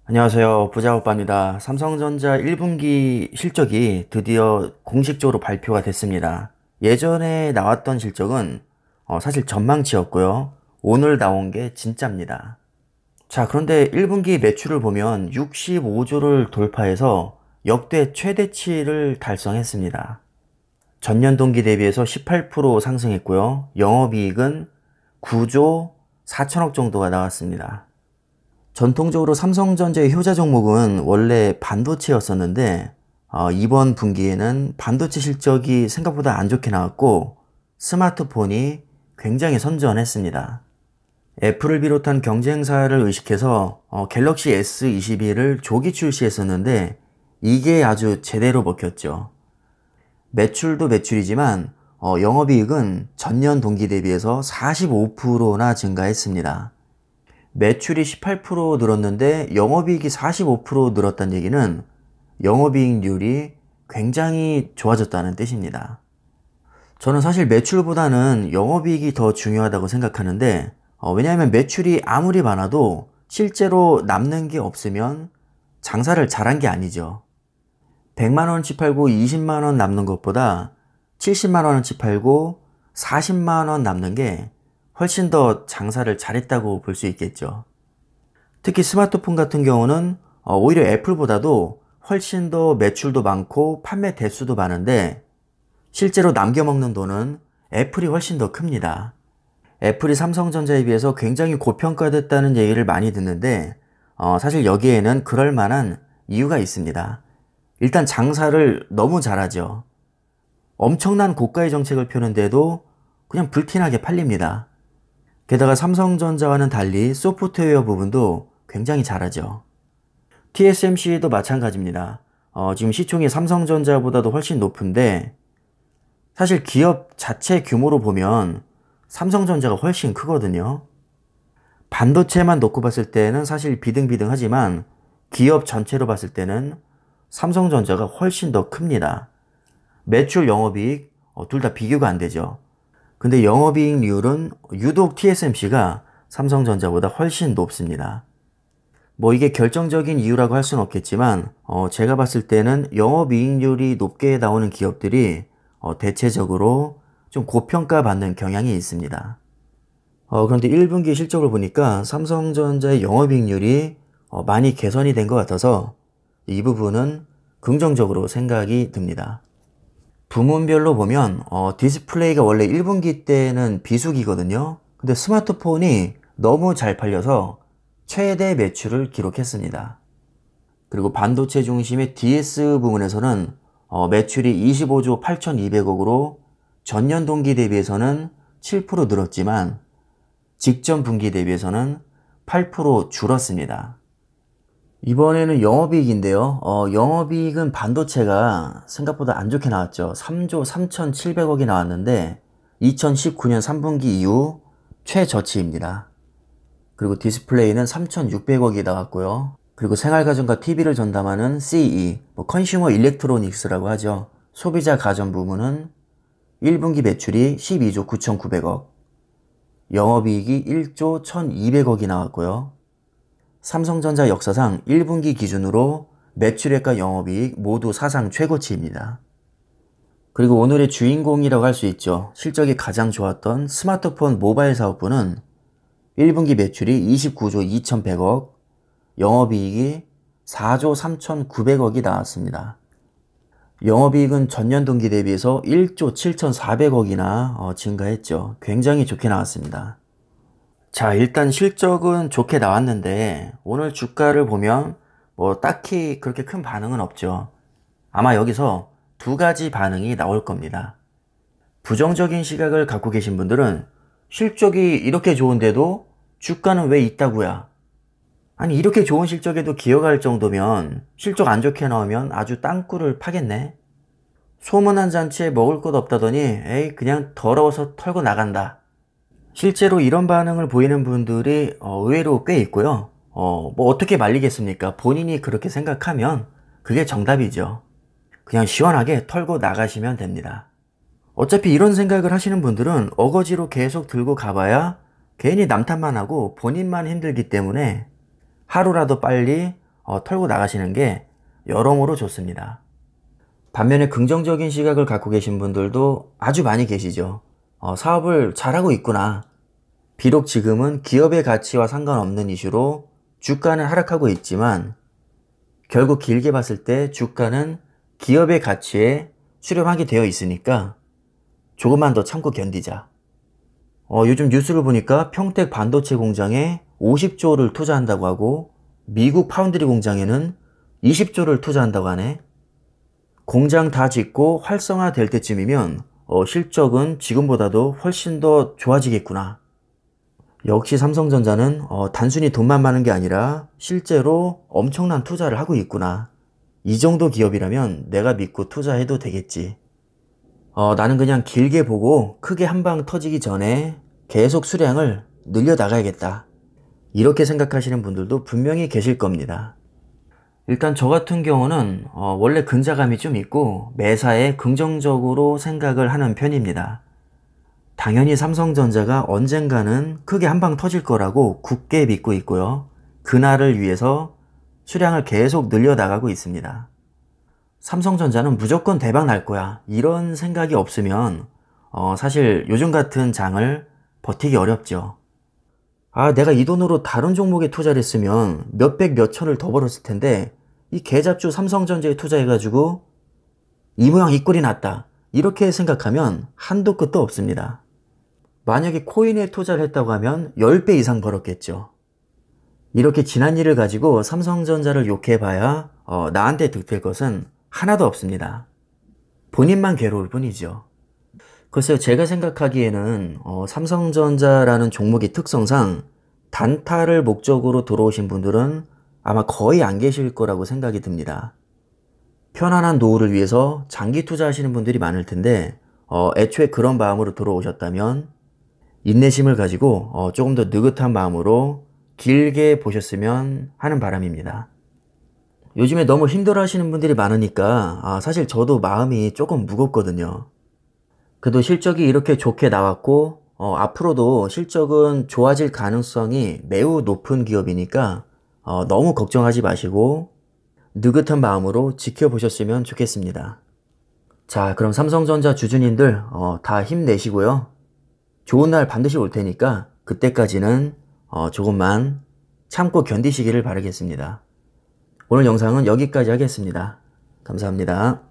안녕하세요. 부자오빠입니다. 삼성전자 1분기 실적이 드디어 공식적으로 발표가 됐습니다. 예전에 나왔던 실적은 사실 전망치였고요. 오늘 나온 게 진짜입니다. 자, 그런데 1분기 매출을 보면 65조를 돌파해서 역대 최대치를 달성했습니다. 전년 동기 대비해서 18% 상승했고요. 영업이익은 9조 4천억 정도가 나왔습니다. 전통적으로 삼성전자의 효자 종목은 원래 반도체였었는데 이번 분기에는 반도체 실적이 생각보다 안 좋게 나왔고 스마트폰이 굉장히 선전했습니다. 애플을 비롯한 경쟁사를 의식해서 갤럭시 S22를 조기 출시했었는데 이게 아주 제대로 먹혔죠. 매출도 매출이지만 영업이익은 전년 동기 대비해서 45%나 증가했습니다. 매출이 18% 늘었는데 영업이익이 45% 늘었다는 얘기는 영업이익률이 굉장히 좋아졌다는 뜻입니다. 저는 사실 매출보다는 영업이익이 더 중요하다고 생각하는데 왜냐하면 매출이 아무리 많아도 실제로 남는 게 없으면 장사를 잘한 게 아니죠. 100만원어치 팔고 20만원 남는 것보다 70만원어치 팔고 40만원 남는 게 훨씬 더 장사를 잘했다고 볼 수 있겠죠. 특히 스마트폰 같은 경우는 오히려 애플보다도 훨씬 더 매출도 많고 판매 대수도 많은데 실제로 남겨먹는 돈은 애플이 훨씬 더 큽니다. 애플이 삼성전자에 비해서 굉장히 고평가됐다는 얘기를 많이 듣는데 사실 여기에는 그럴 만한 이유가 있습니다. 일단 장사를 너무 잘하죠. 엄청난 고가의 정책을 펴는데도 그냥 불티나게 팔립니다. 게다가 삼성전자와는 달리 소프트웨어 부분도 굉장히 잘하죠. TSMC도 마찬가지입니다. 지금 시총이 삼성전자보다도 훨씬 높은데 사실 기업 자체 규모로 보면 삼성전자가 훨씬 크거든요. 반도체만 놓고 봤을 때는 사실 비등비등하지만 기업 전체로 봤을 때는 삼성전자가 훨씬 더 큽니다. 매출, 영업이익 둘 다 비교가 안 되죠. 근데 영업이익률은 유독 TSMC가 삼성전자보다 훨씬 높습니다. 뭐 이게 결정적인 이유라고 할 수는 없겠지만 제가 봤을 때는 영업이익률이 높게 나오는 기업들이 대체적으로 좀 고평가받는 경향이 있습니다. 그런데 1분기 실적을 보니까 삼성전자의 영업이익률이 많이 개선이 된 것 같아서 이 부분은 긍정적으로 생각이 듭니다. 부문별로 보면 디스플레이가 원래 1분기 때는 비수기거든요. 근데 스마트폰이 너무 잘 팔려서 최대 매출을 기록했습니다. 그리고 반도체 중심의 DS 부문에서는 매출이 25조 8,200억으로 전년 동기 대비해서는 7% 늘었지만 직전 분기 대비해서는 8% 줄었습니다. 이번에는 영업이익인데요. 영업이익은 반도체가 생각보다 안 좋게 나왔죠. 3조 3,700억이 나왔는데 2019년 3분기 이후 최저치입니다. 그리고 디스플레이는 3,600억이 나왔고요. 그리고 생활가전과 TV를 전담하는 CE, 컨슈머 일렉트로닉스라고 하죠. 소비자 가전 부문은 1분기 매출이 12조 9,900억, 영업이익이 1조 1,200억이 나왔고요. 삼성전자 역사상 1분기 기준으로 매출액과 영업이익 모두 사상 최고치입니다. 그리고 오늘의 주인공이라고 할 수 있죠. 실적이 가장 좋았던 스마트폰 모바일 사업부는 1분기 매출이 29조 2,100억, 영업이익이 4조 3,900억이 나왔습니다. 영업이익은 전년 동기 대비해서 1조 7,400억이나 증가했죠. 굉장히 좋게 나왔습니다. 자, 일단 실적은 좋게 나왔는데 오늘 주가를 보면 뭐 딱히 그렇게 큰 반응은 없죠. 아마 여기서 두 가지 반응이 나올 겁니다. 부정적인 시각을 갖고 계신 분들은 실적이 이렇게 좋은데도 주가는 왜 있다고야? 아니 이렇게 좋은 실적에도 기어갈 정도면 실적 안 좋게 나오면 아주 땅굴을 파겠네? 소문난 잔치에 먹을 것 없다더니 에이 그냥 더러워서 털고 나간다. 실제로 이런 반응을 보이는 분들이 의외로 꽤 있고요. 뭐 어떻게 말리겠습니까? 본인이 그렇게 생각하면 그게 정답이죠. 그냥 시원하게 털고 나가시면 됩니다. 어차피 이런 생각을 하시는 분들은 어거지로 계속 들고 가봐야 괜히 남탓만 하고 본인만 힘들기 때문에 하루라도 빨리 털고 나가시는 게 여러모로 좋습니다. 반면에 긍정적인 시각을 갖고 계신 분들도 아주 많이 계시죠. 사업을 잘하고 있구나. 비록 지금은 기업의 가치와 상관없는 이슈로 주가는 하락하고 있지만 결국 길게 봤을 때 주가는 기업의 가치에 수렴하게 되어 있으니까 조금만 더 참고 견디자. 요즘 뉴스를 보니까 평택 반도체 공장에 50조를 투자한다고 하고 미국 파운드리 공장에는 20조를 투자한다고 하네. 공장 다 짓고 활성화 될 때쯤이면 실적은 지금보다도 훨씬 더 좋아지겠구나. 역시 삼성전자는 단순히 돈만 많은 게 아니라 실제로 엄청난 투자를 하고 있구나. 이 정도 기업이라면 내가 믿고 투자해도 되겠지. 나는 그냥 길게 보고 크게 한 방 터지기 전에 계속 수량을 늘려 나가야겠다. 이렇게 생각하시는 분들도 분명히 계실 겁니다. 일단 저 같은 경우는 원래 근자감이 좀 있고 매사에 긍정적으로 생각을 하는 편입니다. 당연히 삼성전자가 언젠가는 크게 한 방 터질 거라고 굳게 믿고 있고요. 그날을 위해서 수량을 계속 늘려나가고 있습니다. 삼성전자는 무조건 대박 날 거야. 이런 생각이 없으면 사실 요즘 같은 장을 버티기 어렵죠. 내가 이 돈으로 다른 종목에 투자를 했으면 몇백 몇천을 더 벌었을 텐데 이 개잡주 삼성전자에 투자해가지고 이 모양 이 꼴이 났다. 이렇게 생각하면 한도 끝도 없습니다. 만약에 코인에 투자를 했다고 하면 10배 이상 벌었겠죠. 이렇게 지난 일을 가지고 삼성전자를 욕해봐야 나한테 득될 것은 하나도 없습니다. 본인만 괴로울 뿐이죠. 글쎄요, 제가 생각하기에는 삼성전자라는 종목의 특성상 단타를 목적으로 들어오신 분들은 아마 거의 안 계실 거라고 생각이 듭니다. 편안한 노후를 위해서 장기 투자하시는 분들이 많을 텐데 애초에 그런 마음으로 들어오셨다면 인내심을 가지고 조금 더 느긋한 마음으로 길게 보셨으면 하는 바람입니다. 요즘에 너무 힘들어 하시는 분들이 많으니까 사실 저도 마음이 조금 무겁거든요. 그래도 실적이 이렇게 좋게 나왔고 앞으로도 실적은 좋아질 가능성이 매우 높은 기업이니까 너무 걱정하지 마시고 느긋한 마음으로 지켜보셨으면 좋겠습니다. 자, 그럼 삼성전자 주주님들 다 힘내시고요. 좋은 날 반드시 올 테니까 그때까지는 조금만 참고 견디시기를 바라겠습니다. 오늘 영상은 여기까지 하겠습니다. 감사합니다.